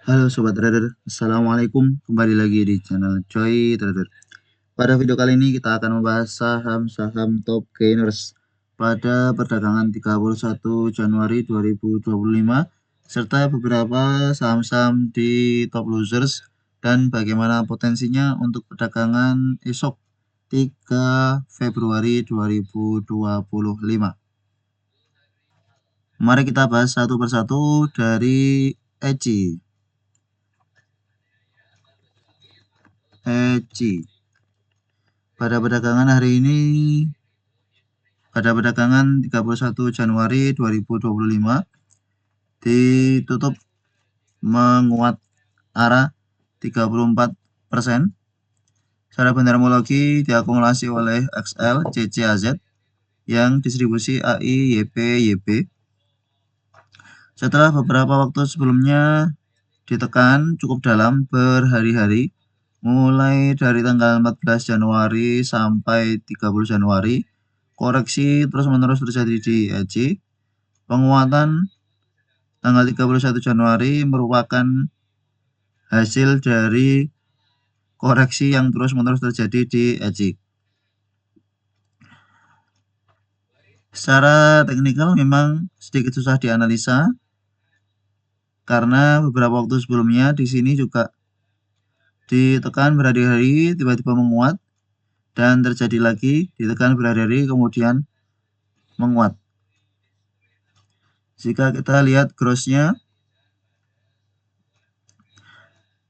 Halo Sobat Trader, Assalamualaikum. Kembali lagi di channel Choi Trader. Pada video kali ini kita akan membahas saham-saham top gainers pada perdagangan 31 Januari 2025 serta beberapa saham-saham di top losers dan bagaimana potensinya untuk perdagangan esok 3 Februari 2025. Mari kita bahas satu persatu dari ECI. Pada perdagangan hari ini, pada perdagangan 31 Januari 2025 ditutup menguat arah 34%. Secara bendermologi diakumulasi oleh XL, CC, AZ yang distribusi AI, YP, YB. Setelah beberapa waktu sebelumnya ditekan cukup dalam berhari-hari, mulai dari tanggal 14 Januari sampai 30 Januari, koreksi terus-menerus terjadi di ECI. Penguatan tanggal 31 Januari merupakan hasil dari koreksi yang terus-menerus terjadi di ECI. Secara teknikal memang sedikit susah dianalisa karena beberapa waktu sebelumnya di sini juga ditekan berhari-hari, tiba-tiba menguat, dan terjadi lagi ditekan berhari-hari kemudian menguat. Jika kita lihat grossnya,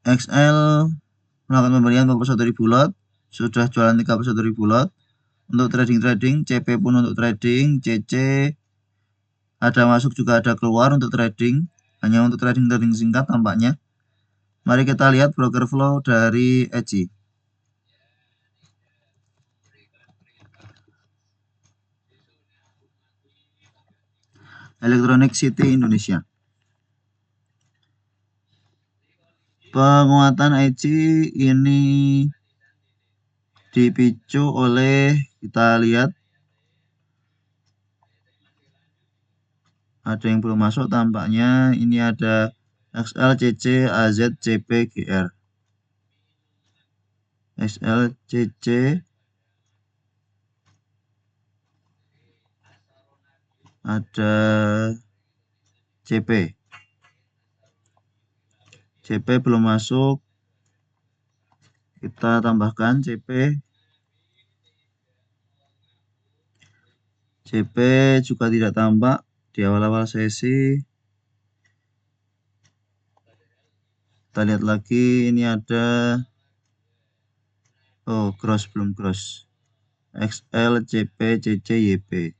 XL melakukan pembelian 41.000 lot, sudah jualan 31.000 lot. Untuk trading, CP pun untuk trading, CC ada masuk juga ada keluar untuk trading, hanya untuk trading singkat tampaknya. Mari kita lihat broker flow dari ECI. Electronic City Indonesia. Penguatan ECI ini dipicu oleh, kita lihat ada yang belum masuk tampaknya. Ini ada XL, CC, AZ, CP, GR. XL, CC, ada CP. CP belum masuk. Kita tambahkan CP. CP juga tidak tampak di awal-awal sesi. Kita lihat lagi, ini ada gross belum gross. XL, CP, CC, YP.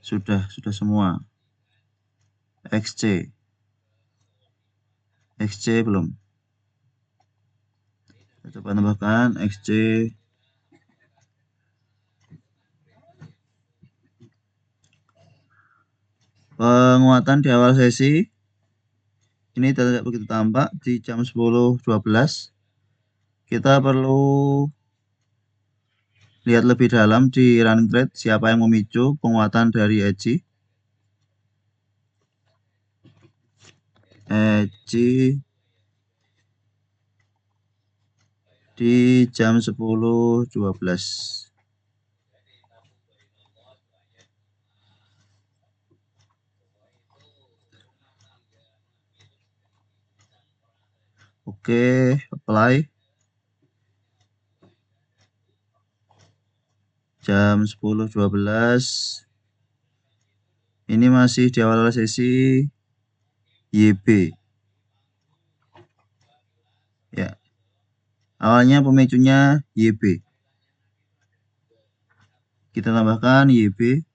Sudah semua. XC belum. Kita coba tambahkan XC. Penguatan di awal sesi ini tidak begitu tampak di jam 10.12. Kita perlu lihat lebih dalam di running trade siapa yang memicu penguatan dari ECI. Di jam 10.12. Oke, apply. Jam 10.12. Ini masih di awal sesi YB. Ya. Awalnya pemicunya YB. Kita tambahkan YB.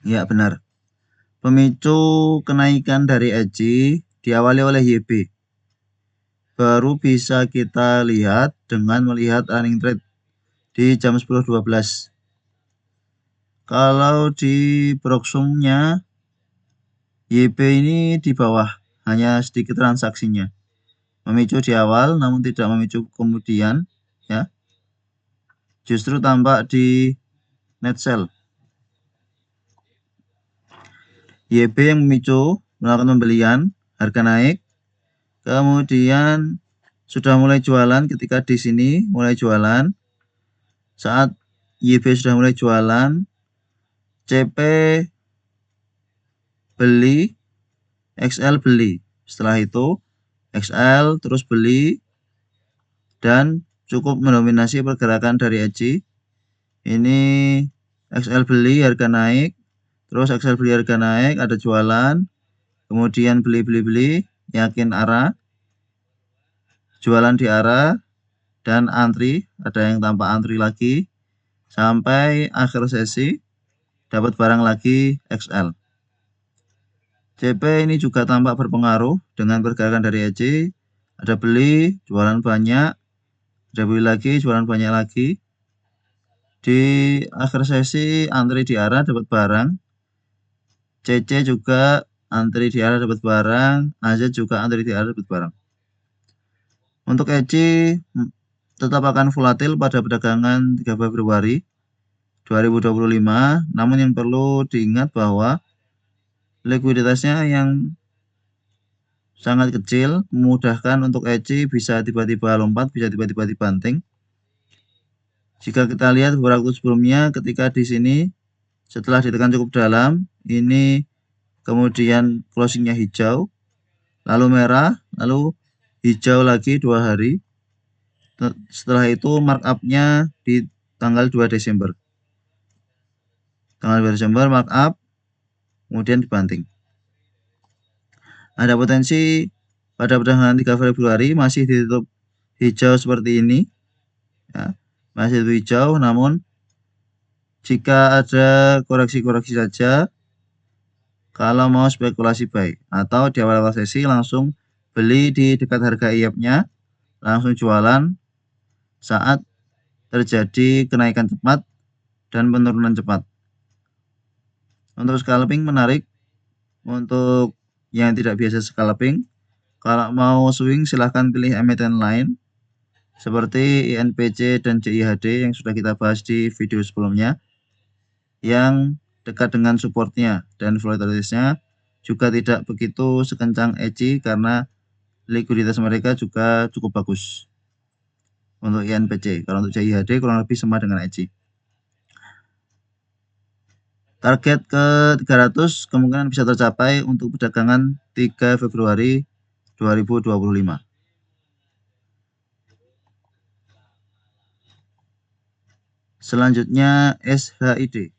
Ya, benar. Pemicu kenaikan dari ECI diawali oleh YB. Baru bisa kita lihat dengan melihat running trade di jam 10.12. Kalau di proxumnya YB ini di bawah, hanya sedikit transaksinya. memicu di awal namun tidak memicu kemudian, ya. Justru tampak di net sell. YB yang memicu melakukan pembelian, harga naik, kemudian sudah mulai jualan ketika di sini mulai jualan. Saat YB sudah mulai jualan, CP beli, XL beli. Setelah itu XL terus beli dan cukup mendominasi pergerakan dari ECI. Ini XL beli, harga naik, terus XL beli, harga naik, ada jualan, kemudian beli, yakin arah, jualan di arah, dan antri, ada yang tampak antri lagi, sampai akhir sesi dapat barang lagi XL. CP ini juga tampak berpengaruh dengan pergerakan dari ECI, ada beli, jualan banyak, ada beli lagi, jualan banyak lagi. Di akhir sesi antri di arah dapat barang, CC juga antri di arah dapat barang, AZ juga antri di arah dapat barang. Untuk ECI tetap akan volatil pada perdagangan 3 Februari 2025, namun yang perlu diingat bahwa likuiditasnya yang sangat kecil memudahkan untuk ECI bisa tiba-tiba lompat, bisa tiba-tiba dibanting. Jika kita lihat beberapa waktu sebelumnya, ketika di sini setelah ditekan cukup dalam, ini kemudian closingnya hijau, lalu merah, lalu hijau lagi 2 hari. Setelah itu markup-nya di tanggal 2 Desember. Tanggal 2 Desember markup, kemudian dibanting. Ada potensi pada perdagangan 3 Februari masih ditutup hijau seperti ini, ya, masih hijau, namun jika ada koreksi-koreksi saja, kalau mau spekulasi buy atau di awal-awal sesi langsung beli di dekat harga IF-nya, langsung jualan saat terjadi kenaikan cepat dan penurunan cepat. Untuk scalping menarik, untuk yang tidak biasa scalping, kalau mau swing silahkan pilih emiten lain seperti INPC dan CIHD yang sudah kita bahas di video sebelumnya, yang dekat dengan supportnya dan volatilitasnya juga tidak begitu sekencang ECI karena likuiditas mereka juga cukup bagus untuk INPC. Kalau untuk CIHD kurang lebih sama dengan ECI. Target ke 300 kemungkinan bisa tercapai untuk perdagangan 3 Februari 2025. Selanjutnya SHID.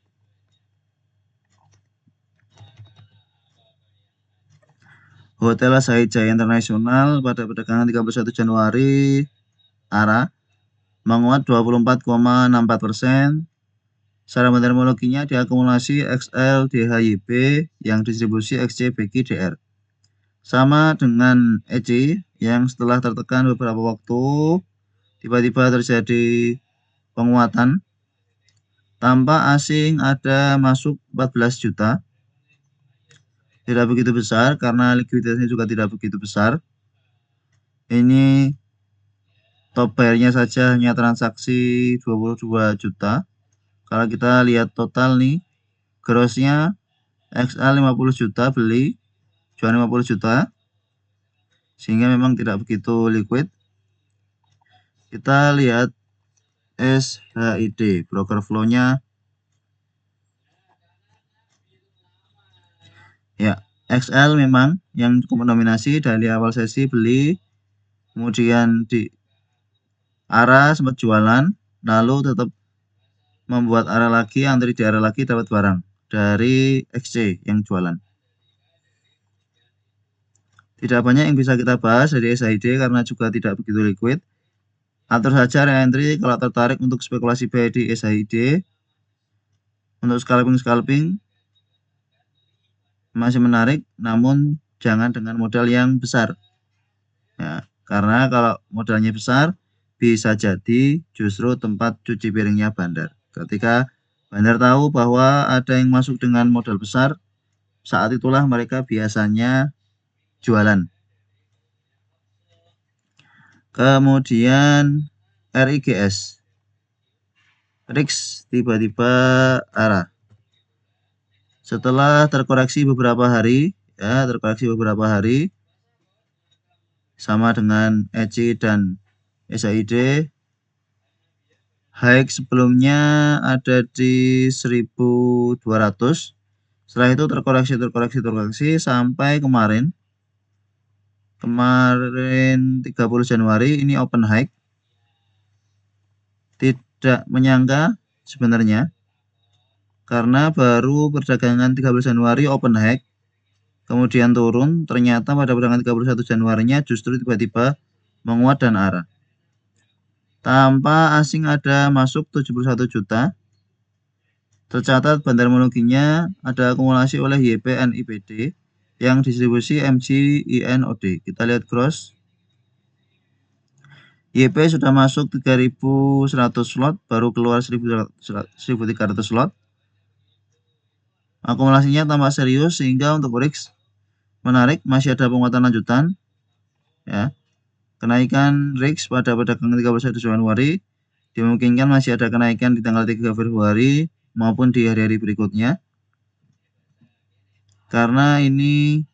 Hotel Sahid Jaya Internasional pada perdagangan 31 Januari ARA menguat 24,64%. Secara terminologinya diakumulasi XL DHYB yang distribusi XC BQ DR. Sama dengan ECI yang setelah tertekan beberapa waktu tiba-tiba terjadi penguatan. Tanpa asing ada masuk 14 juta. Tidak begitu besar karena likuiditasnya juga tidak begitu besar. Ini top buyer-nya saja hanya transaksi 22 juta. Kalau kita lihat total nih, gross-nya XL 50 juta beli, jual 50 juta. Sehingga memang tidak begitu liquid. Kita lihat SHID, broker flow-nya. Ya, XL memang yang cukup mendominasi dari awal sesi beli, kemudian di arah sempat jualan, lalu tetap membuat arah lagi, antri di arah lagi dapat barang dari XC yang jualan. Tidak banyak yang bisa kita bahas dari SHID karena juga tidak begitu liquid. Atur saja re-entry kalau tertarik untuk spekulasi buy di SHID. Untuk scalping masih menarik, namun jangan dengan modal yang besar. Ya, karena kalau modalnya besar, bisa jadi justru tempat cuci piringnya bandar. Ketika bandar tahu bahwa ada yang masuk dengan modal besar, saat itulah mereka biasanya jualan. Kemudian RIGS, RIX tiba-tiba arah. Setelah terkoreksi beberapa hari, sama dengan ECI dan SID, high sebelumnya ada di 1200. Setelah itu terkoreksi sampai kemarin 30 Januari ini open high. Tidak menyangka sebenarnya, karena baru perdagangan 13 Januari open high, kemudian turun, ternyata pada perdagangan 31 Januarinya justru tiba-tiba menguat dan arah. Tanpa asing ada masuk 71 juta. Tercatat bandarmologinya ada akumulasi oleh YPNIPD yang distribusi MGINOD. Kita lihat gross. YP sudah masuk 3100 slot, baru keluar 1300 slot. Akumulasinya tampak serius sehingga untuk RIX menarik, masih ada penguatan lanjutan. Ya. Kenaikan RIX pada perdagangan 31 Januari dimungkinkan masih ada kenaikan di tanggal 3 Februari maupun di hari-hari berikutnya. Karena ini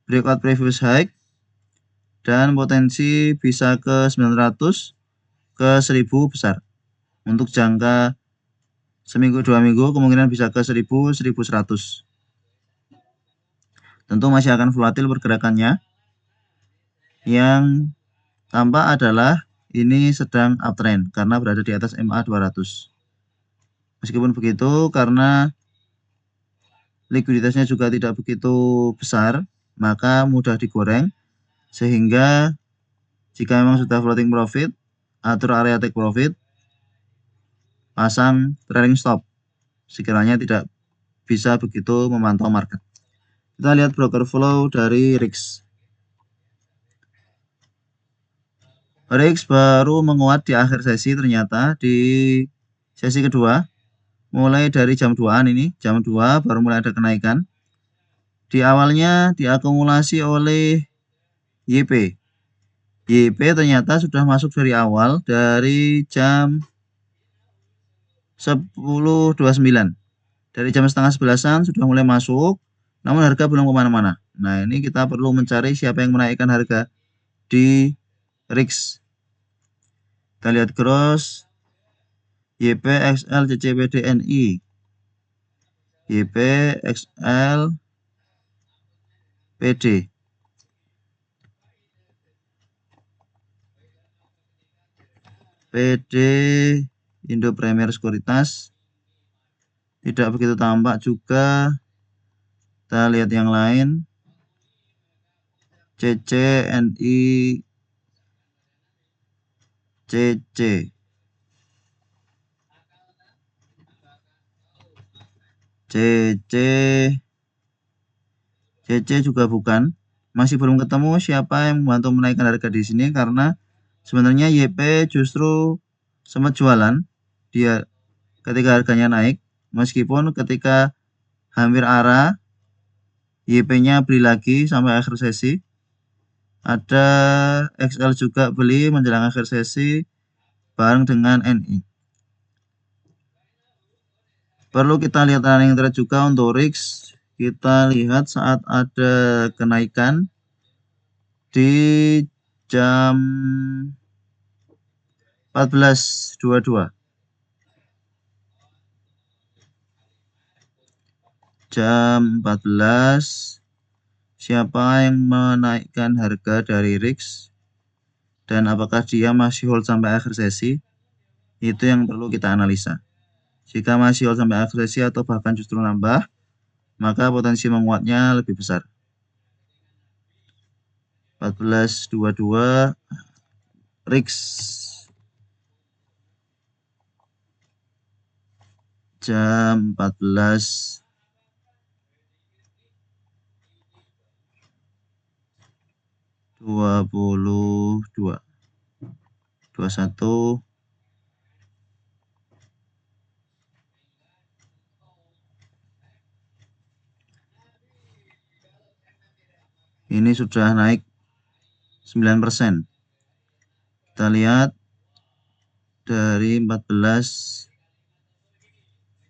breakout previous high dan potensi bisa ke 900 ke 1000 besar. Untuk jangka seminggu 2 minggu kemungkinan bisa ke 1000 1100. Tentu masih akan volatil pergerakannya. Yang tampak adalah ini sedang uptrend karena berada di atas MA 200. Meskipun begitu, karena likuiditasnya juga tidak begitu besar, maka mudah digoreng. Sehingga jika memang sudah floating profit, atur area take profit, pasang trailing stop sekiranya tidak bisa begitu memantau market. Kita lihat broker flow dari RIX. RIX baru menguat di akhir sesi, ternyata di sesi kedua mulai dari jam 2-an ini, jam 2 baru mulai ada kenaikan. Di awalnya diakumulasi oleh YP. YP ternyata sudah masuk dari awal, dari jam 10.29. Dari jam setengah 11-an sudah mulai masuk, namun harga belum kemana-mana. Nah, ini kita perlu mencari siapa yang menaikkan harga di RIX. Kita lihat gross, YP, XL, CCPD, NI. YP, XL, PD. PD, Indo Premier Sekuritas. Tidak begitu tampak juga. Kita lihat yang lain. CC, NI, CC. CC juga bukan. Masih belum ketemu siapa yang membantu menaikkan harga di sini, karena sebenarnya YP justru sempat jualan dia ketika harganya naik, meskipun ketika hampir arah YP-nya beli lagi sampai akhir sesi. Ada XL juga beli menjelang akhir sesi bareng dengan NI. Perlu kita lihat running trade juga untuk RIX. Kita lihat saat ada kenaikan di jam 14.22. Jam 14, siapa yang menaikkan harga dari RIX dan apakah dia masih hold sampai akhir sesi? Itu yang perlu kita analisa. Jika masih hold sampai akhir sesi atau bahkan justru nambah, maka potensi menguatnya lebih besar. 14.22 RIX jam 14 22 21. Ini sudah naik 9%. Kita lihat dari 14,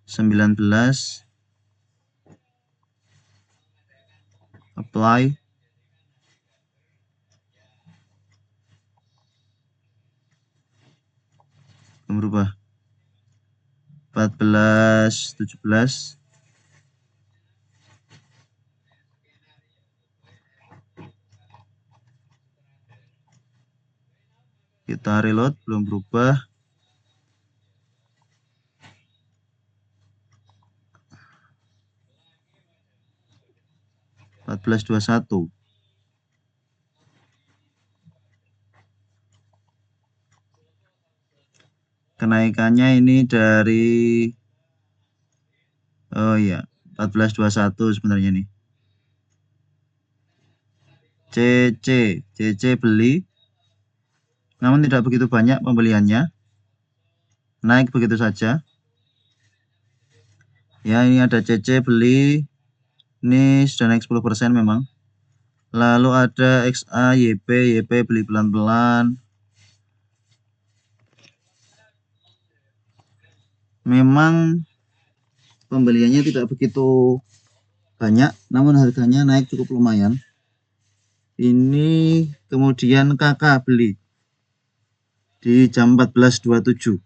19, apply, berubah. 14, 17, kita reload, belum berubah. 14, 21. Kenaikannya ini dari 14, 21 sebenarnya nih. CC beli, namun tidak begitu banyak pembeliannya, naik begitu saja. Ya, ini ada CC beli, ini sudah naik 10% memang. Lalu ada XA, YP beli pelan-pelan. Memang pembeliannya tidak begitu banyak, namun harganya naik cukup lumayan. Ini kemudian KK beli di jam 14.27.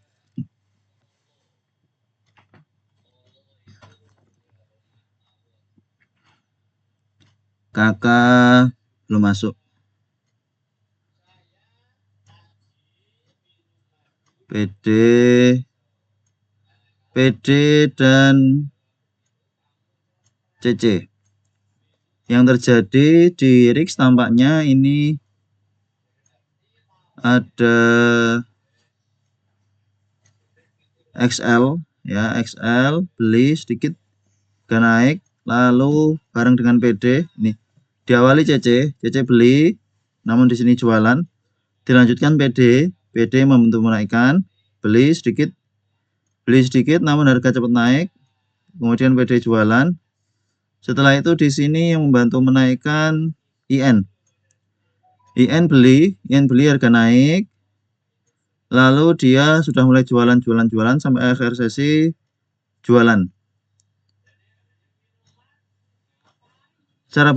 KK belum masuk. PD dan CC. Yang terjadi di RIX tampaknya ini ada XL, ya, XL beli sedikit gak naik, lalu bareng dengan PD ini diawali CC beli, namun di sini jualan, dilanjutkan PD membantu menaikkan, beli sedikit namun harga cepat naik, kemudian PD jualan. Setelah itu di sini yang membantu menaikkan IN beli harga naik, lalu dia sudah mulai jualan sampai akhir sesi jualan. Cara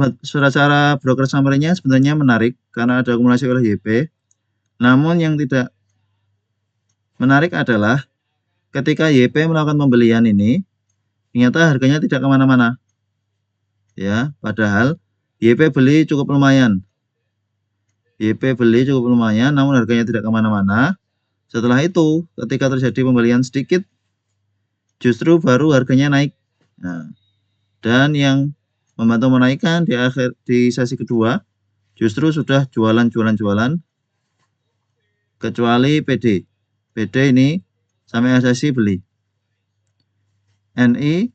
broker summary-nya sebenarnya menarik karena ada akumulasi oleh YP. Namun yang tidak menarik adalah ketika YP melakukan pembelian ini, ternyata harganya tidak kemana-mana. Ya, padahal YP beli cukup lumayan. Namun harganya tidak kemana-mana. Setelah itu, ketika terjadi pembelian sedikit, justru baru harganya naik. Nah, dan yang membantu menaikkan di sesi kedua, justru sudah jualan, kecuali PD ini sampai sesi beli. NI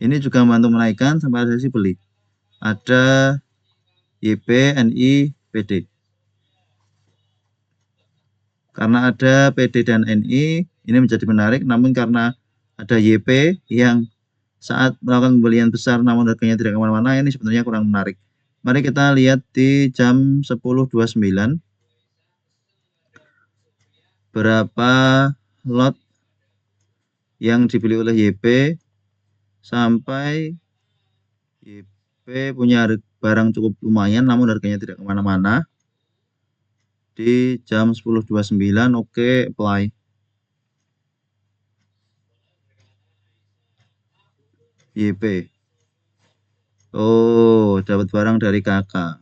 ini juga membantu menaikkan sampai sesi beli. Ada YP, NI, PD. Karena ada PD dan NI, ini menjadi menarik, namun karena ada YP yang saat melakukan pembelian besar namun harganya tidak kemana-mana, ini sebenarnya kurang menarik. Mari kita lihat di jam 10.29 berapa lot yang dibeli oleh YP sampai YP punya barang cukup lumayan namun harganya tidak kemana-mana. Di jam 10.29, oke, apply. YP. Oh, dapat barang dari kakak.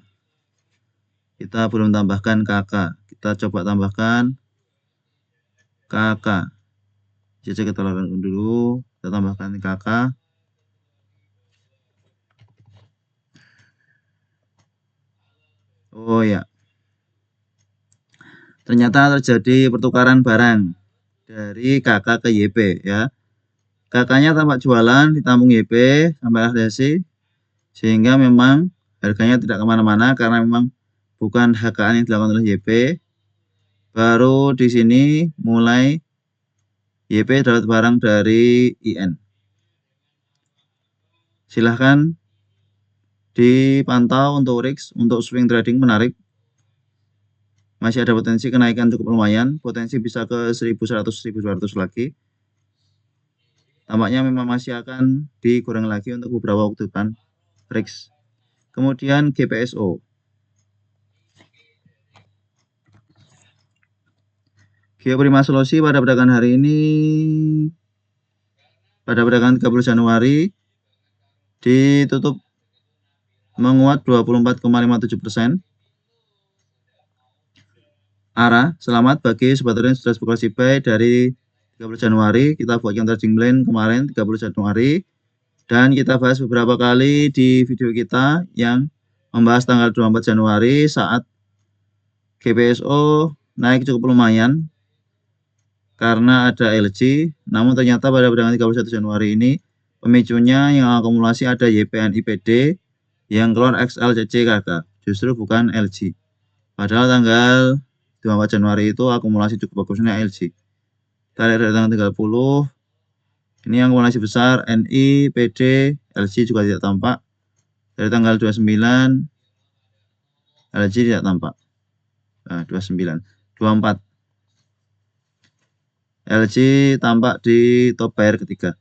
Kita belum tambahkan kakak. Kita coba tambahkan kakak. Jadi kita lakukan dulu. Kita tambahkan kakak. Oh ya. Ternyata terjadi pertukaran barang dari kakak ke YP ya. Kakaknya tampak jualan ditambung YP sampai akhir sesi, sehingga memang harganya tidak kemana-mana karena memang bukan HKA yang dilakukan oleh YP. Baru di sini mulai YP dapat barang dari IN. Silahkan dipantau untuk RIX, untuk swing trading menarik. masih ada potensi kenaikan cukup lumayan, potensi bisa ke 1100-1200 lagi. Tampaknya memang masih akan digoreng lagi untuk beberapa waktu depan. RIX. Kemudian GPSO. Geoprima Solusi pada perdagangan hari ini, pada perdagangan 30 Januari, ditutup menguat 24,57%. Arah, selamat bagi sobat trader yang sudah spekulasi buy dari 30 Januari. Kita buat yang trading plan kemarin 30 Januari. Dan kita bahas beberapa kali di video kita yang membahas tanggal 24 Januari saat GPSO naik cukup lumayan karena ada LG. Namun ternyata pada perdagangan 31 Januari ini pemicunya yang akumulasi ada YPN-IPD yang keluar XLCC-KK, justru bukan LG. Padahal tanggal 24 Januari itu akumulasi cukup bagusnya LG. Kita lihat dari tanggal 30, ini akumulasi besar NI, PD, LG juga tidak tampak. Dari tanggal 29, LG tidak tampak. Nah, 29, 24. LG tampak di top buyer ketiga.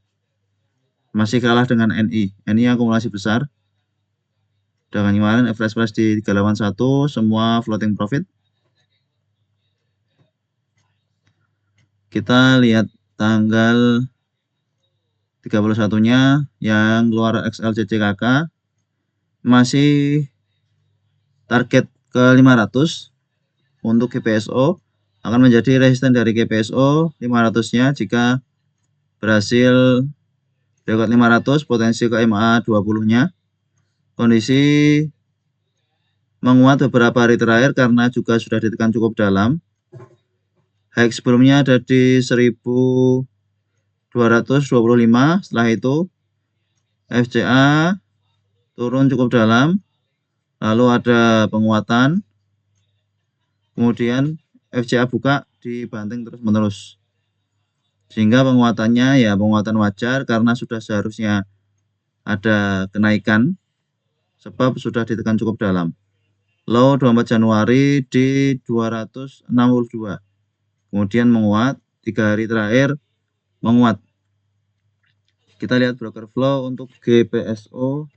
Masih kalah dengan NI. NI akumulasi besar. Dengan kemarin average price di 381, semua floating profit. Kita lihat tanggal 31-nya yang keluar XLCCKK masih target ke 500 untuk GPSO, akan menjadi resisten dari GPSO 500-nya jika berhasil dekat 500, potensi ke MA 20-nya. Kondisi menguat beberapa hari terakhir karena juga sudah ditekan cukup dalam. High sebelumnya ada di 1225, setelah itu FCA turun cukup dalam, lalu ada penguatan, kemudian FCA buka dibanting terus-menerus. Sehingga penguatannya ya penguatan wajar karena sudah seharusnya ada kenaikan sebab sudah ditekan cukup dalam. Low 24 Januari di 262. Kemudian menguat, 3 hari terakhir menguat. Kita lihat broker flow untuk GPSO.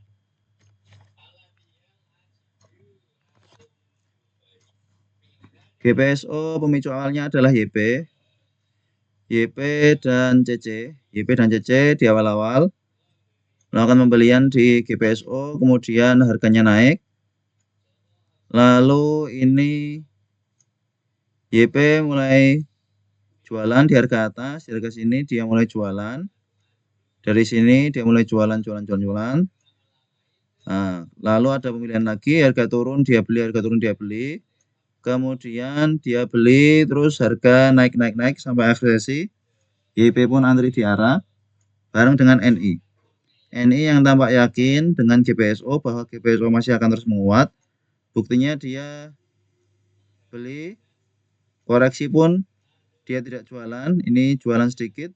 GPSO pemicu awalnya adalah YP dan CC. YP dan CC di awal-awal melakukan pembelian di GPSO, kemudian harganya naik. Lalu ini YP mulai jualan di harga atas, di harga sini dia mulai jualan. Dari sini dia mulai jualan. Nah, lalu ada pemilihan lagi, harga turun dia beli, harga turun dia beli. Kemudian dia beli, terus harga naik sampai akhir sesi. YP pun antri di arah bareng dengan NI. NI yang tampak yakin dengan GPSO bahwa GPSO masih akan terus menguat. Buktinya dia beli, koreksi pun dia tidak jualan, ini jualan sedikit,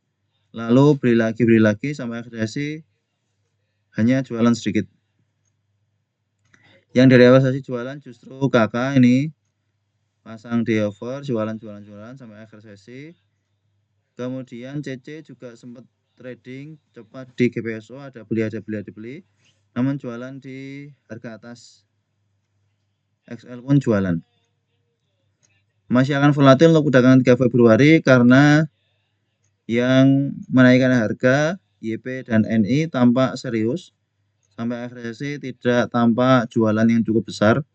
lalu beli lagi sampai akhir sesi hanya jualan sedikit. Yang dari awal sesi jualan justru kakak ini pasang di over, jualan sampai akhir sesi. Kemudian CC juga sempat trading cepat di GPSO, ada beli, namun jualan di harga atas. XL pun jualan. Masih akan volatil untuk perdagangan 3 Februari karena yang menaikkan harga YP dan NI tampak serius. Sampai akhir sesi tidak tampak jualan yang cukup besar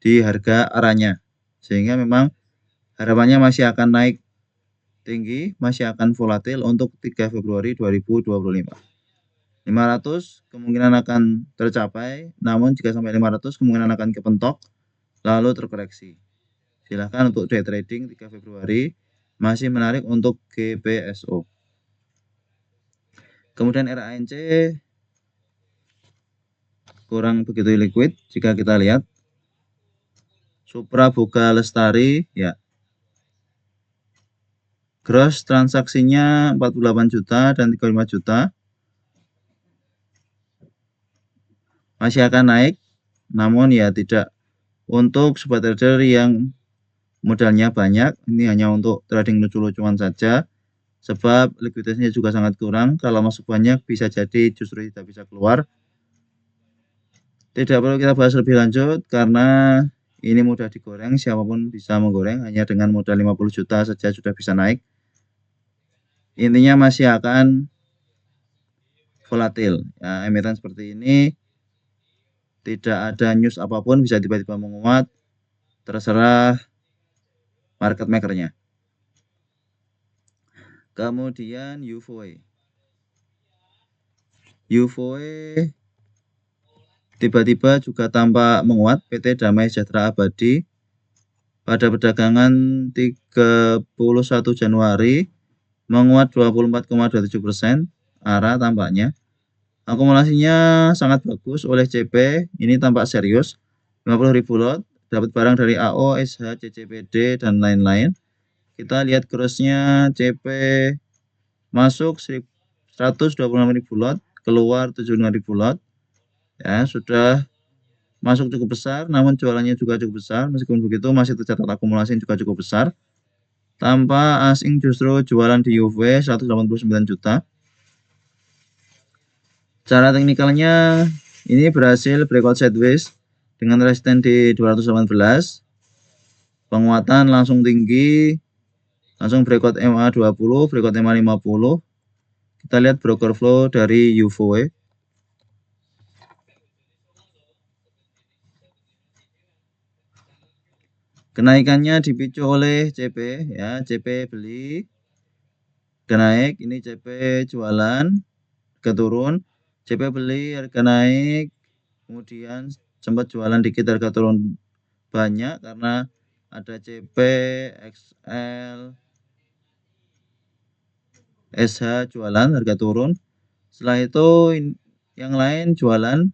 di harga arahnya. Sehingga memang harapannya masih akan naik tinggi, masih akan volatil untuk 3 Februari 2025. 500 kemungkinan akan tercapai, namun jika sampai 500 kemungkinan akan kepentok lalu terkoreksi. Silahkan untuk day trading 3 Februari masih menarik untuk GPSO. Kemudian RANC kurang begitu liquid jika kita lihat. Supra Boga Lestari ya. Gross transaksinya 48 juta dan 35 juta. Masih akan naik, namun ya tidak untuk sobat trader yang modalnya banyak. Ini hanya untuk trading lucu-lucuan saja, sebab likuiditasnya juga sangat kurang. Kalau masuk banyak bisa jadi justru tidak bisa keluar. Tidak perlu kita bahas lebih lanjut karena ini mudah digoreng, siapapun bisa menggoreng, hanya dengan modal 50 juta saja sudah bisa naik. Intinya masih akan volatil. Ya, emiten seperti ini tidak ada news apapun bisa tiba-tiba menguat, terserah market makernya. Kemudian UVE. UVE tiba-tiba juga tampak menguat. PT Damai Sejahtera Abadi pada perdagangan 31 Januari menguat 24,27%, arah tampaknya. Akumulasinya sangat bagus oleh CP, ini tampak serius, 50.000 lot, dapat barang dari AO, SH, CCPD, dan lain-lain. Kita lihat crossnya CP masuk 126.000 lot, keluar 75.000 lot. Ya, sudah masuk cukup besar, namun jualannya juga cukup besar. Meskipun begitu masih tercatat akumulasi juga cukup besar. Tanpa asing justru jualan di UV 189 juta. Cara teknikalnya ini berhasil breakout sideways dengan resisten di 218. Penguatan langsung tinggi, langsung breakout MA20, breakout MA50. Kita lihat broker flow dari UVE. Kenaikannya dipicu oleh CP, ya, CP beli, naik, ini CP jualan, keturun, CP beli, harga naik, kemudian sempat jualan dikit, harga turun banyak karena ada CP, XL, SH jualan, harga turun. Setelah itu yang lain jualan,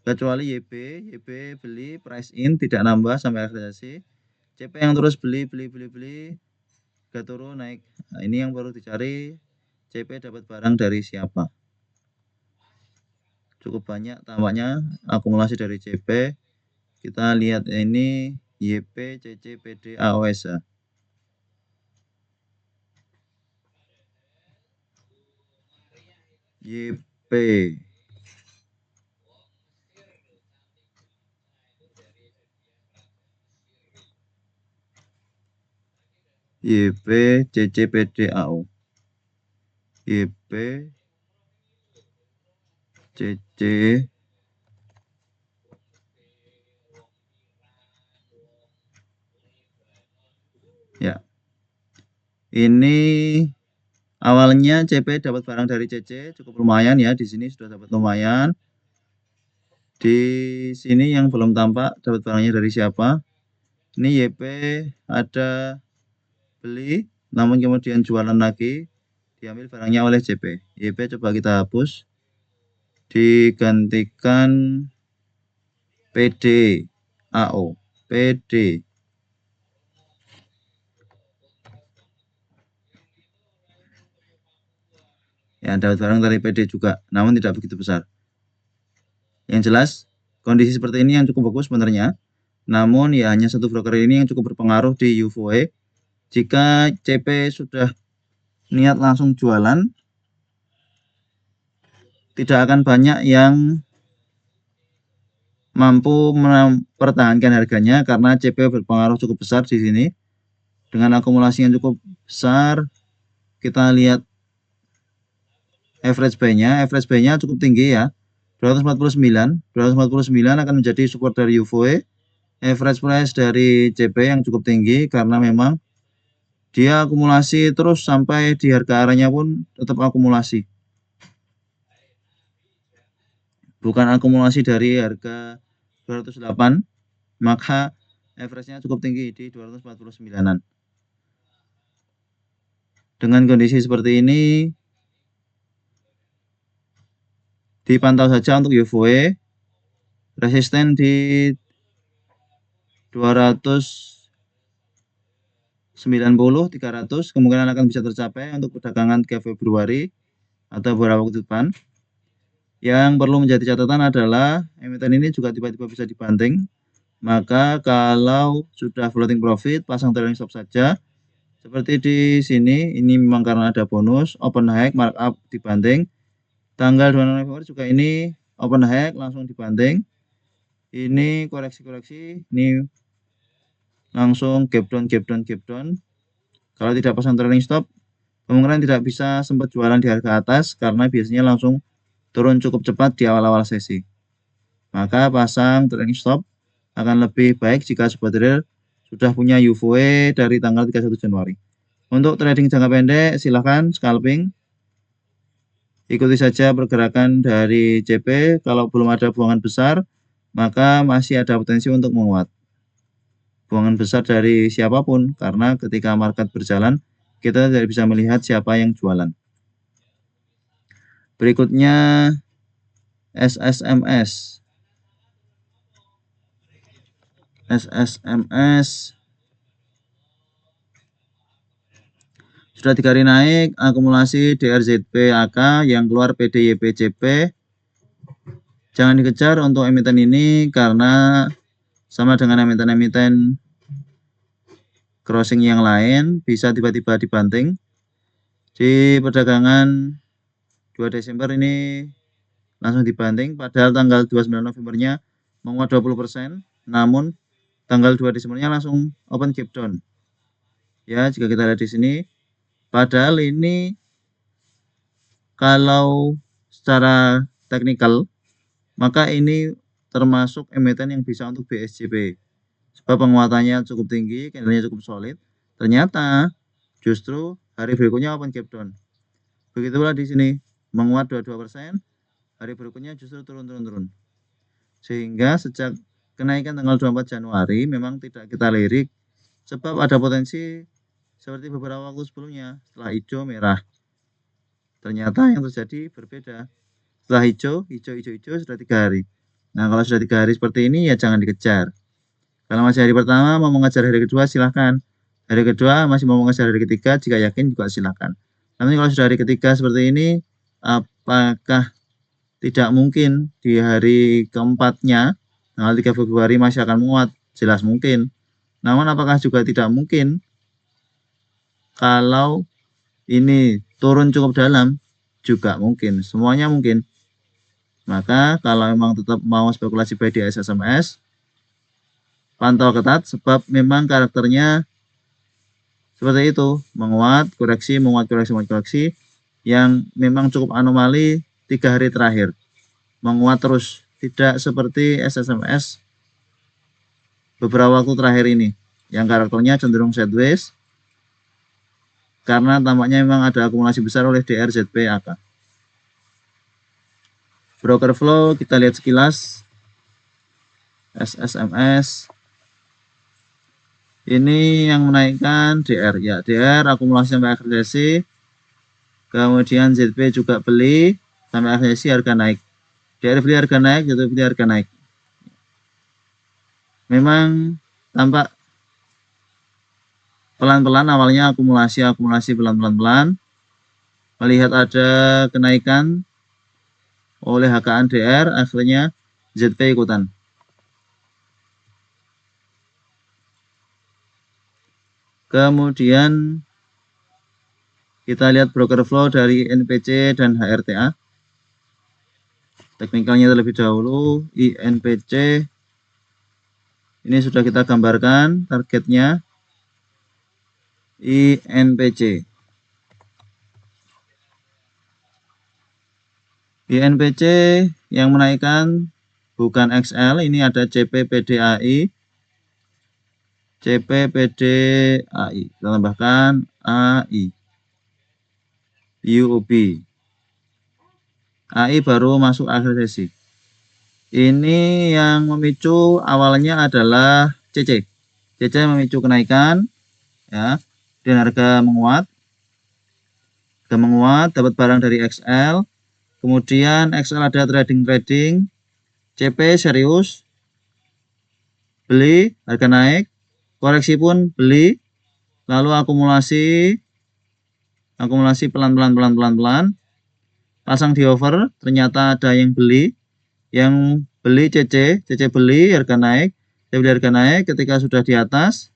kecuali YB beli, price in, tidak nambah sampai realisasi. CP yang terus beli, harga turun, naik. Nah, ini yang perlu dicari, CP dapat barang dari siapa. Cukup banyak tampaknya akumulasi dari CP. Kita lihat ini YP, CC, PD, AOS. YP. YP, CC, PD, AO. YP, CC, ya. Ini awalnya CP dapat barang dari CC cukup lumayan ya, di sini sudah dapat lumayan. Di sini yang belum tampak dapat barangnya dari siapa. Ini YP ada beli, namun kemudian jualan lagi, diambil barangnya oleh CP. YP coba kita hapus, digantikan PD, AO, PD. Ya, dapat barang dari PD juga, namun tidak begitu besar. Yang jelas, kondisi seperti ini yang cukup bagus sebenarnya. Namun ya hanya satu broker ini yang cukup berpengaruh di UVE. Jika CP sudah niat langsung jualan, tidak akan banyak yang mampu mempertahankan harganya karena CP berpengaruh cukup besar di sini. Dengan akumulasi yang cukup besar, kita lihat average buy-nya cukup tinggi ya. 249 akan menjadi support dari UVE. Average price dari CP yang cukup tinggi karena memang dia akumulasi terus sampai di harga arahnya pun tetap akumulasi. Bukan akumulasi dari harga 208, maka average-nya cukup tinggi di 249-an. Dengan kondisi seperti ini, dipantau saja untuk UVE, resisten di 290, 300, kemungkinan akan bisa tercapai untuk perdagangan ke Februari atau beberapa waktu depan. Yang perlu menjadi catatan adalah emiten ini juga tiba-tiba bisa dibanting Maka kalau sudah floating profit, pasang trailing stop saja. Seperti di sini, ini memang karena ada bonus, open high, markup dibanting. Tanggal 26 November juga ini open high, langsung dibanting. Ini koreksi-koreksi, ini langsung gap down, gap down, gap down. Kalau tidak pasang trailing stop, kemungkinan tidak bisa sempat jualan di harga atas karena biasanya langsung turun cukup cepat di awal-awal sesi. Maka pasang trailing stop akan lebih baik jika sebuah trader sudah punya UVE dari tanggal 31 Januari. Untuk trading jangka pendek, silahkan scalping. Ikuti saja pergerakan dari CP. Kalau belum ada buangan besar, maka masih ada potensi untuk menguat. Buangan besar dari siapapun, karena ketika market berjalan, kita tidak bisa melihat siapa yang jualan. Berikutnya SSMS. SSMS sudah 3 hari naik, akumulasi DRZP AK yang keluar PDYPCP. Jangan dikejar untuk emiten ini karena sama dengan emiten-emiten crossing yang lain, bisa tiba-tiba dibanting. Di perdagangan 2 Desember ini langsung dibanting, padahal tanggal 29 Novembernya menguat 20%, namun tanggal 2 Desembernya langsung open gap down. Ya, jika kita lihat di sini, padahal ini kalau secara teknikal, maka ini termasuk emiten yang bisa untuk BSJP. Sebab penguatannya cukup tinggi, candlenya cukup solid. Ternyata justru hari berikutnya open gap down. Begitu pula di sini, menguat 22%, hari berikutnya justru turun. Sehingga sejak kenaikan tanggal 24 Januari memang tidak kita lirik, sebab ada potensi seperti beberapa waktu sebelumnya, setelah hijau, merah. Ternyata yang terjadi berbeda. Setelah hijau, sudah 3 hari. Nah, kalau sudah 3 hari seperti ini, ya jangan dikejar. Kalau masih hari pertama mau mengejar hari kedua, silahkan. Hari kedua masih mau mengejar hari ketiga, jika yakin juga silahkan. Namun kalau sudah hari ketiga seperti ini, apakah tidak mungkin di hari keempatnya, tanggal 3 Februari masih akan menguat? Jelas mungkin. Namun apakah juga tidak mungkin kalau ini turun cukup dalam? Juga mungkin. Semuanya mungkin. Maka kalau memang tetap mau spekulasi buy di SSMS, pantau ketat sebab memang karakternya seperti itu, menguat, koreksi, menguat, koreksi, yang memang cukup anomali 3 hari terakhir. Menguat terus, tidak seperti SSMS beberapa waktu terakhir ini, yang karakternya cenderung sideways, karena tampaknya memang ada akumulasi besar oleh DRZP AK. Broker flow kita lihat sekilas. SSMS ini yang menaikkan DR, ya DR akumulasi sampai akhir sesi. Kemudian ZP juga beli sampai akhir sesi, harga naik. DR beli harga naik, ZP beli harga naik. Memang tampak pelan-pelan awalnya, akumulasi pelan-pelan. Melihat ada kenaikan oleh HKN DR, akhirnya ZP ikutan. Kemudian kita lihat broker flow dari NPC dan HRTA. Teknikalnya terlebih dahulu, INPC ini sudah kita gambarkan targetnya. INPC yang menaikkan bukan XL, ini ada CPPDAI, kita tambahkan AI, UOB. AI baru masuk akhir sesi. Ini yang memicu awalnya adalah CC memicu kenaikan, ya, dan harga menguat, dapat barang dari XL. Kemudian XL ada trading, CP serius, beli, harga naik, koreksi pun beli, lalu akumulasi pelan-pelan, pasang di over, ternyata ada yang beli CC beli, harga naik, Saya beli harga naik, ketika sudah di atas,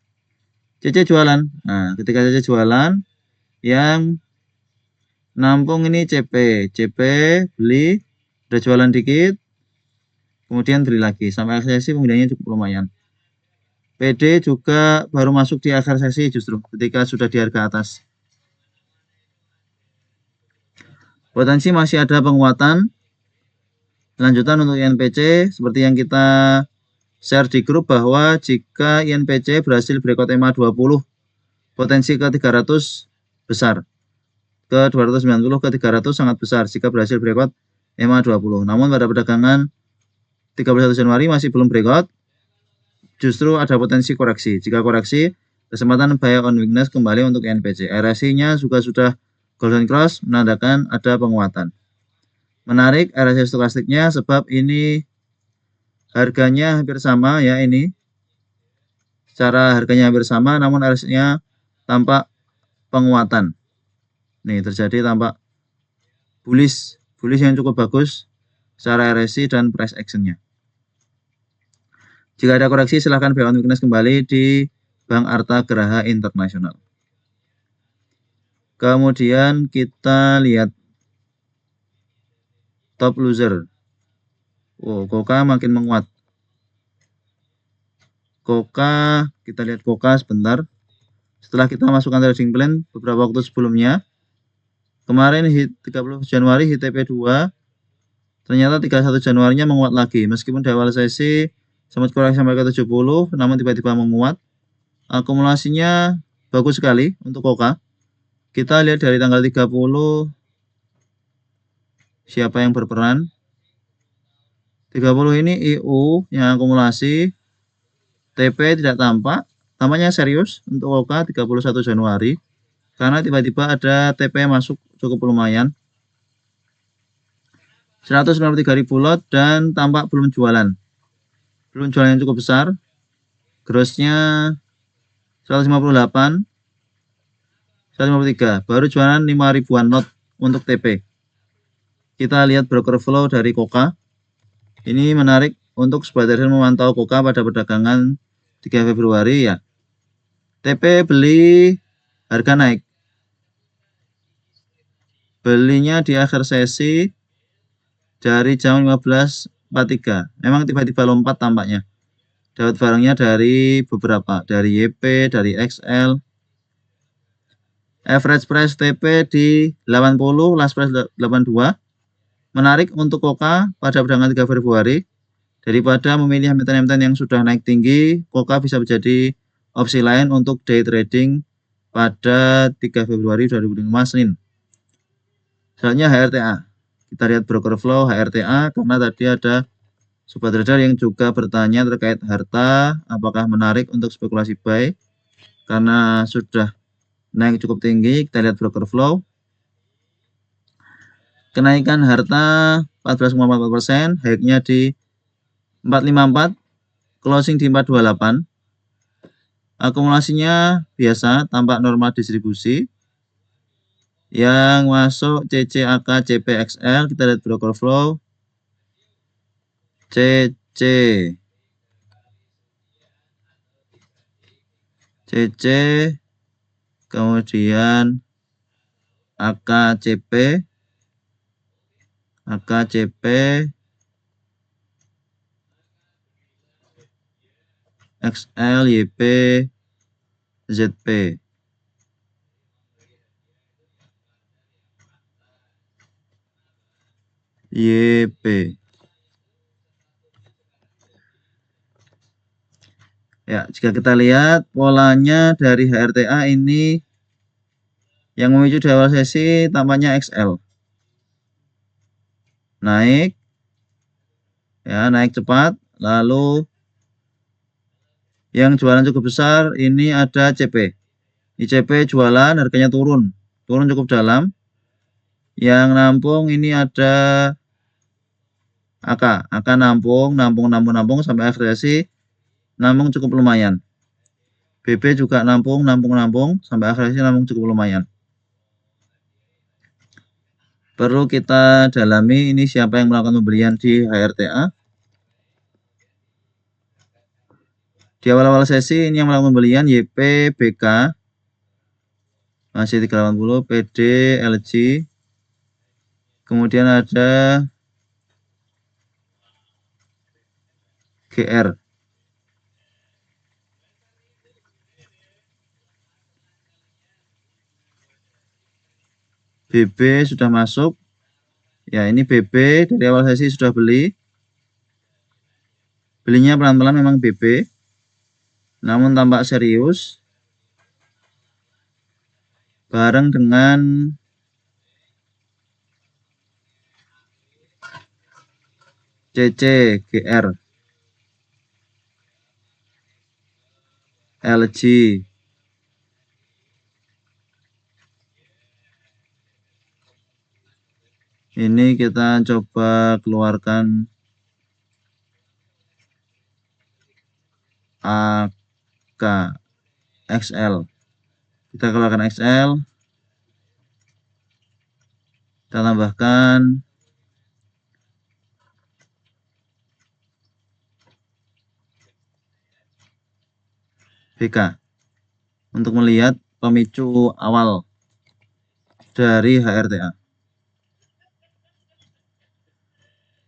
CC jualan. Nah, ketika CC jualan, yang nampung ini CP beli, udah jualan dikit, kemudian beli lagi. Sampai akhir sesi pembeliannya cukup lumayan. PD juga baru masuk di akhir sesi justru, ketika sudah di harga atas. Potensi masih ada penguatan. Lanjutan untuk INPC, seperti yang kita share di grup bahwa jika INPC berhasil breakout EMA 20, potensi ke 300 besar. Ke 290 ke 300 sangat besar jika berhasil breakout EMA 20. Namun pada perdagangan 31 Januari masih belum breakout, justru ada potensi koreksi. Jika koreksi, kesempatan buy on weakness kembali untuk INPC. RSI-nya juga sudah golden cross, menandakan ada penguatan. Menarik RSI stokastiknya sebab ini harganya hampir sama ya ini. Secara harganya hampir sama namun RSI-nya tampak penguatan. Nih terjadi tampak bullish yang cukup bagus secara RSI dan price action-nya. Jika ada koreksi silahkan buy on weakness kembali di Bank Arta Geraha Internasional. Kemudian kita lihat top loser. Koka makin menguat. Koka, kita lihat Koka sebentar. Setelah kita masukkan trading plan beberapa waktu sebelumnya, kemarin hit 30 Januari hit TP2, ternyata 31 Januarinya menguat lagi. Meskipun di awal sesi sempat koreksi sampai ke 70, namun tiba-tiba menguat. Akumulasinya bagus sekali untuk Koka. Kita lihat dari tanggal 30 siapa yang berperan. 30 ini IU yang akumulasi, TP tidak tampak, tampaknya serius untuk Koka 31 Januari. Karena tiba-tiba ada TP masuk cukup lumayan. 193.000 lot dan tampak belum jualan. Belum jualan yang cukup besar. Grossnya 158, 153. Baru jualan 5.000-an lot untuk TP. Kita lihat broker flow dari Koka. Ini menarik untuk sebuah trader memantau Koka pada perdagangan 3 Februari ya. TP beli harga naik. Belinya di akhir sesi dari jam 15.43. Memang tiba-tiba lompat tampaknya. Dapat barangnya dari beberapa, dari YP, dari XL. Average price TP di 80, last price 82. Menarik untuk Koka pada perdagangan 3 Februari. Daripada memilih emiten-emiten yang sudah naik tinggi, Koka bisa menjadi opsi lain untuk day trading pada 3 Februari 2005 Senin. Selanjutnya HRTA. Kita lihat broker flow HRTA karena tadi ada sobat trader yang juga bertanya terkait harta, apakah menarik untuk spekulasi buy karena sudah naik cukup tinggi. Kita lihat broker flow. Kenaikan harta 14,4%, high-nya di 454, closing di 428. Akumulasinya biasa, tampak normal distribusi. Yang masuk CCAK CPXL, kita lihat broker flow. CC, kemudian AKCP, XL, YP, ZP. YP. Ya, jika kita lihat polanya dari HRTA ini yang memicu di awal sesi tampaknya XL. Naik. Ya, naik cepat. Lalu yang jualan cukup besar ini ada CP. ICP jualan, harganya turun cukup dalam. Yang nampung ini ada AK nampung sampai akhir sesi, nampung cukup lumayan. BB juga nampung sampai akhir sesi, nampung cukup lumayan. Perlu kita dalami ini siapa yang melakukan pembelian di HRTA. Di awal-awal sesi ini yang melakukan pembelian YP BK masih 380, PD LG, kemudian ada GR. BB sudah masuk. Ya, ini BB dari awal sesi sudah beli. Belinya pelan-pelan memang BB, namun tampak serius. Bareng dengan CC, GR, LG. Ini kita coba keluarkan AK XL. Kita keluarkan XL. Kita tambahkan BK untuk melihat pemicu awal dari HRTA.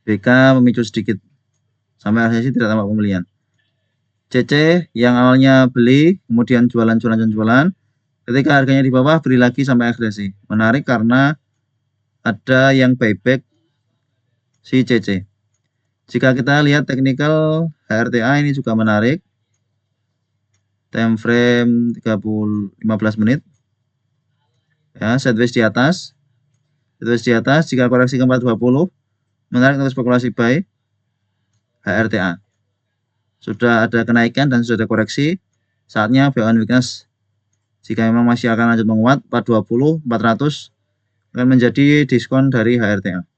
BK memicu sedikit sampai sesi tidak tampak pembelian. CC yang awalnya beli kemudian jualan, ketika harganya di bawah beri lagi sampai sesi. Menarik karena ada yang buyback si CC. Jika kita lihat technical HRTA ini juga menarik. Time frame 15 menit. Ya, sideways di atas. Sideways di atas, jika koreksi ke 420 menarik untuk spekulasi buy HRTA. Sudah ada kenaikan dan sudah ada koreksi. Saatnya buy on weakness. Jika memang masih akan lanjut menguat, 420, 400 akan menjadi diskon dari HRTA.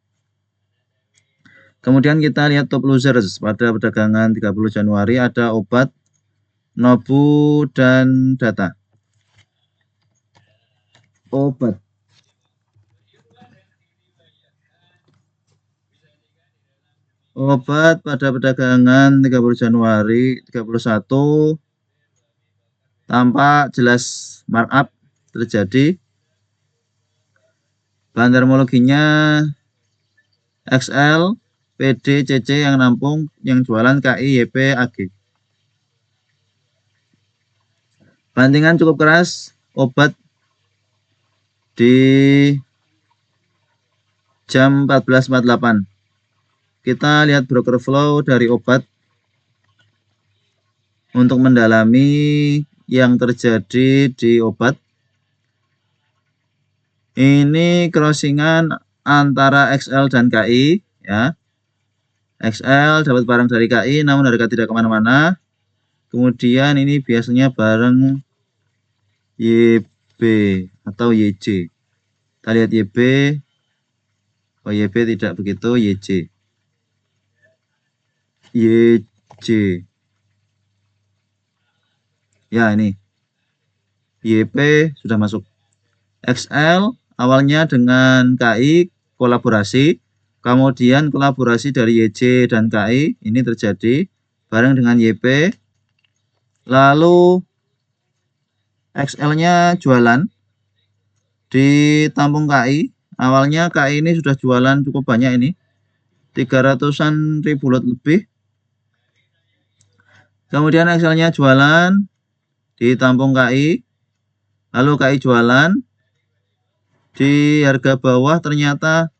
Kemudian kita lihat top losers pada perdagangan 30 Januari ada Obat, Nobu, dan Data. Obat. Obat pada perdagangan 30 Januari 31 tampak jelas markup terjadi. Bahan termologinya XL, PD, CC yang nampung, yang jualan KI, YP, AG. Bantingan cukup keras, Obat di jam 14.48. Kita lihat broker flow dari Obat untuk mendalami yang terjadi di Obat. Ini crossingan antara XL dan KI, ya. XL dapat barang dari KI, namun harga tidak kemana-mana. Kemudian ini biasanya bareng YB atau YJ. Kita lihat YB. Oh, YB tidak begitu, YJ. YJ. Ya, ini. YP sudah masuk. XL awalnya dengan KI kolaborasi, kemudian kolaborasi dari YJ dan KI ini terjadi bareng dengan YP. Lalu XL-nya jualan di tampung KI. Awalnya KI ini sudah jualan cukup banyak ini. 300-an ribu lot lebih. Kemudian XL-nya jualan di tampung KI. Lalu KI jualan di harga bawah, ternyata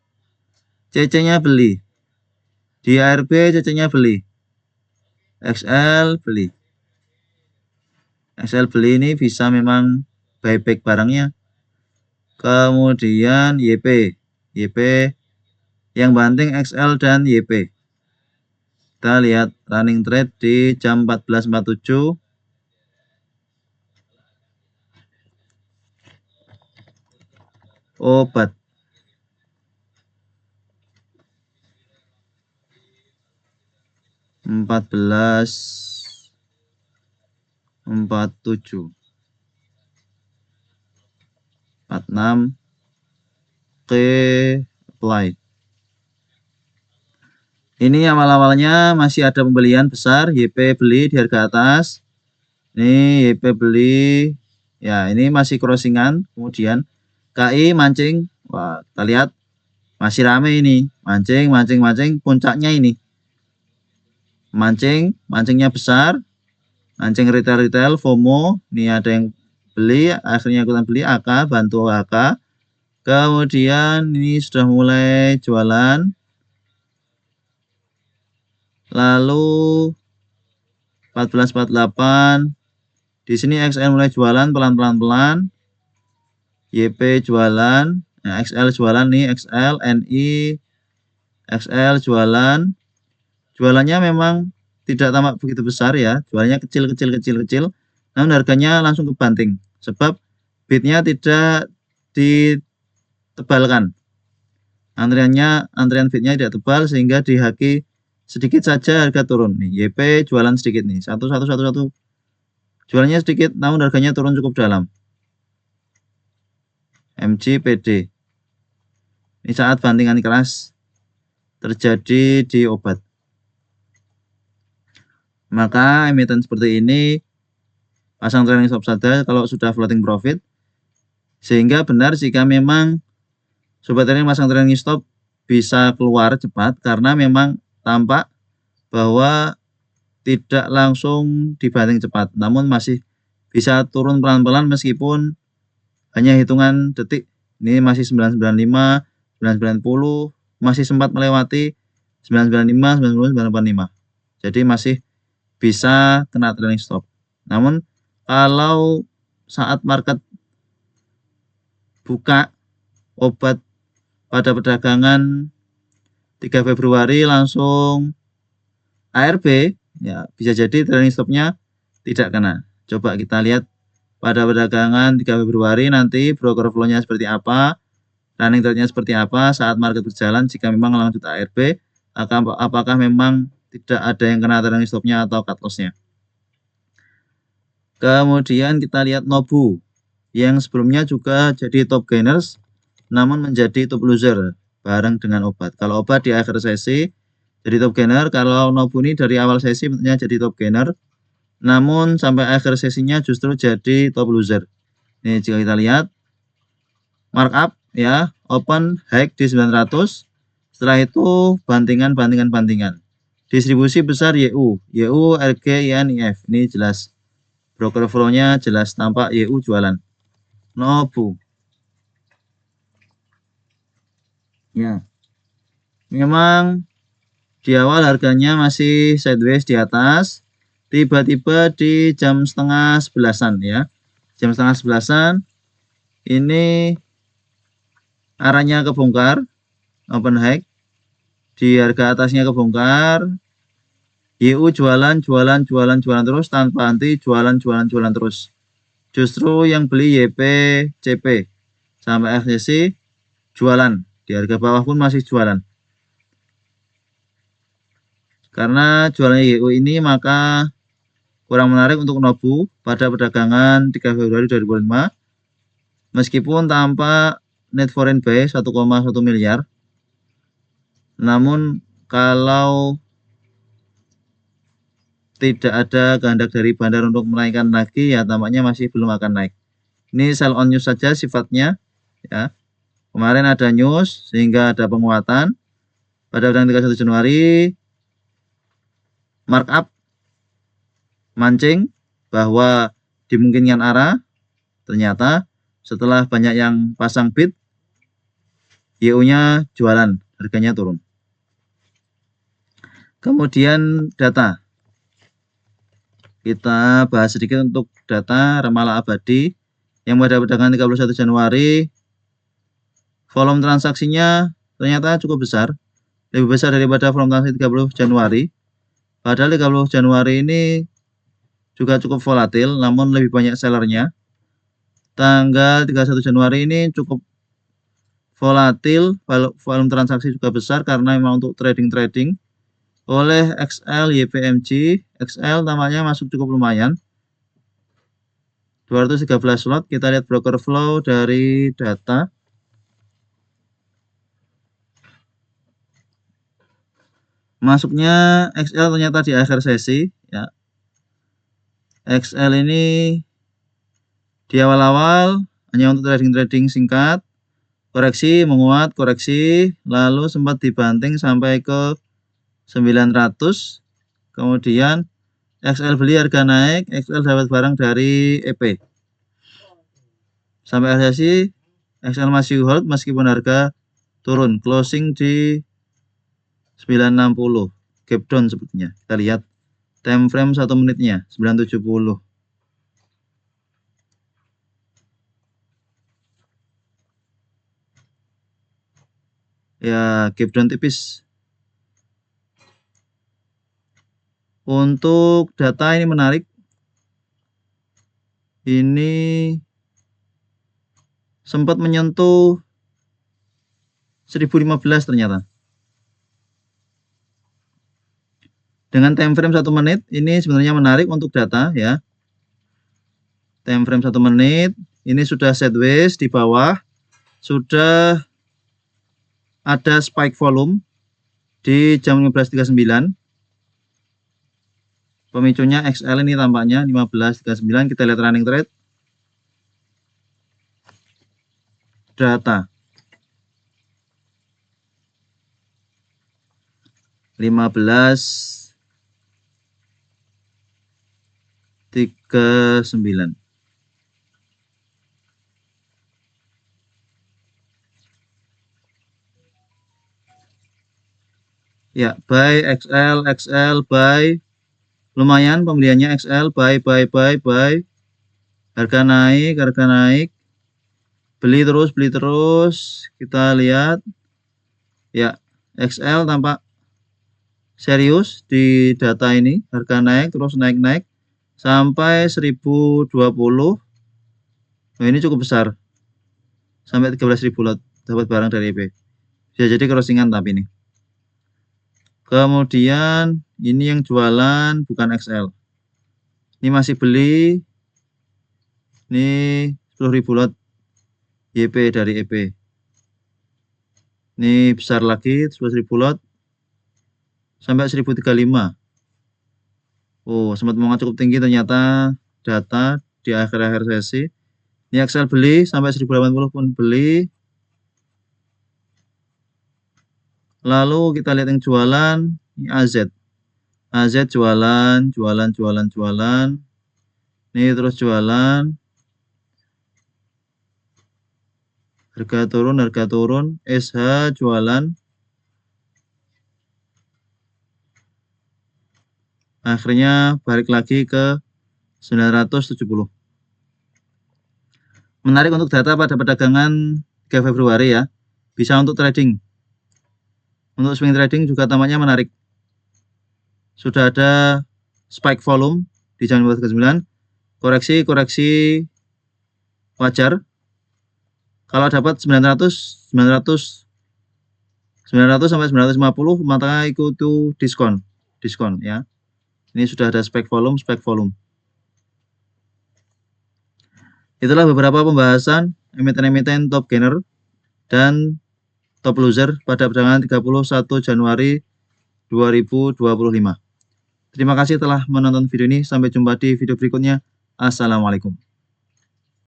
CC-nya beli. Di ARB CC-nya beli. XL beli. XL beli ini bisa memang buyback barangnya. Kemudian YP yang banting XL dan YP. Kita lihat running trade di jam 14.47. Obat. Empat 47 46 apply. Ini awal-awalnya masih ada pembelian besar, YP beli di harga atas. Ini YP beli, ya ini masih crossingan. Kemudian KI mancing, wah kita lihat masih rame ini, mancing, puncaknya ini mancingnya besar, mancing retail FOMO. Ini ada yang beli, akhirnya ikutan beli AK, bantu AK. Kemudian ini sudah mulai jualan, lalu 14.48. Di sini XL mulai jualan pelan-pelan, YP jualan, nah, XL jualan nih, XL, NI, XL jualan. Jualannya memang tidak tampak begitu besar ya, jualannya kecil. Namun harganya langsung kebanting sebab bidnya tidak ditebalkan. Antrian bidnya tidak tebal sehingga dihaki sedikit saja harga turun. Nih, YP jualan sedikit nih, satu. Jualannya sedikit namun harganya turun cukup dalam. MGPD. Ini saat bantingan keras terjadi di obat. Maka emiten seperti ini pasang trailing stop saja kalau sudah floating profit. Sehingga benar jika memang sobat trading pasang trailing stop bisa keluar cepat karena memang tampak bahwa tidak langsung dibanting cepat, namun masih bisa turun pelan-pelan meskipun hanya hitungan detik. Ini masih 995, 990, masih sempat melewati 995, 90, 985. Jadi masih bisa kena trailing stop. Namun kalau saat market buka obat pada perdagangan 3 Februari langsung ARB, ya bisa jadi trailing stopnya tidak kena. Coba kita lihat pada perdagangan 3 Februari nanti broker flow-nya seperti apa, running trade-nya seperti apa saat market berjalan. Jika memang lanjut ARB, apakah memang tidak ada yang kena trailing stop-nya atau cut loss-nya. Kemudian kita lihat Nobu yang sebelumnya juga jadi top gainers namun menjadi top loser bareng dengan obat. Kalau obat di akhir sesi jadi top gainer, kalau Nobu ini dari awal sesi bentuknya jadi top gainer, namun sampai akhir sesinya justru jadi top loser. Ini jika kita lihat markup ya, open high di 900, setelah itu bantingan. Distribusi besar YU, RG, IN, IF. Ini jelas broker flow-nya jelas tampak YU jualan. Nobu. Ya. Memang di awal harganya masih sideways di atas, tiba-tiba di jam setengah 11-an ya, jam setengah 11-an ini arahnya kebongkar, open high di harga atasnya kebongkar, YU jualan terus tanpa henti, jualan terus. Justru yang beli YP, CP sampai FCC jualan, di harga bawah pun masih jualan. Karena jualannya YU ini maka kurang menarik untuk Nobu pada perdagangan 3 Februari 2005. Meskipun tampak net foreign buy 1,1 miliar. Namun kalau tidak ada kehendak dari bandar untuk menaikkan lagi ya tampaknya masih belum akan naik. Ini sell on news saja sifatnya ya. Kemarin ada news sehingga ada penguatan. Pada tanggal 31 Januari markup mancing bahwa dimungkinkan arah, ternyata setelah banyak yang pasang bid, YU-nya jualan, harganya turun. Kemudian data, kita bahas sedikit untuk data Remala Abadi yang pada perdagangan 31 Januari volume transaksinya ternyata cukup besar, lebih besar daripada volume transaksi 30 Januari. Padahal 30 Januari ini juga cukup volatil, namun lebih banyak sellernya. Tanggal 31 Januari ini cukup volatil, volume transaksi juga besar karena memang untuk trading oleh XL, YPMG. XL namanya masuk cukup lumayan, 213 slot. Kita lihat broker flow dari data. Masuknya XL ternyata di akhir sesi ya. XL ini di awal-awal hanya untuk trading singkat, koreksi, menguat, koreksi, lalu sempat dibanting sampai ke 900, kemudian XL beli, harga naik, XL dapat barang dari EP. Sampai akhir sesi, XL masih hold meskipun harga turun, closing di 960, gap down sepertinya. Kita lihat time frame 1 menitnya, 970. Ya, gap down tipis. Untuk data ini menarik. Ini sempat menyentuh 1015 ternyata. Dengan time frame 1 menit, ini sebenarnya menarik untuk data ya. Time frame 1 menit, ini sudah sideways di bawah, sudah ada spike volume di jam 15.39. Pemicunya XL ini tampaknya 15.39. Kita lihat running trade. Data 15.39. Ya, buy XL, buy. Lumayan pembeliannya XL, buy. Harga naik. Beli terus. Kita lihat. Ya, XL tampak serius di data ini. Harga naik, terus naik. Sampai 1020. Nah, ini cukup besar. Sampai 13.000 lot. Dapat barang dari EP. Bisa jadi crossingan tapi ini. Kemudian ini yang jualan bukan XL. Ini masih beli. Ini 10.000 lot YP dari EP. Ini besar lagi 11.000 lot sampai 1035. Oh, sempat menguat cukup tinggi ternyata data di akhir-akhir sesi. Ini XL beli sampai 1080 pun beli. Lalu kita lihat yang jualan, ini AZ. AZ jualan. Ini terus jualan. Harga turun. SH jualan. Akhirnya balik lagi ke 970. Menarik untuk data pada perdagangan 3 Februari ya. Bisa untuk trading. Untuk swing trading juga tampaknya menarik. Sudah ada spike volume di jam 15.9. Koreksi wajar. Kalau dapat 900 sampai 950 maka ikut diskon ya. Ini sudah ada spike volume. Itulah beberapa pembahasan emiten top gainer dan top loser pada perdagangan 31 Januari 2025. Terima kasih telah menonton video ini. Sampai jumpa di video berikutnya. Assalamualaikum.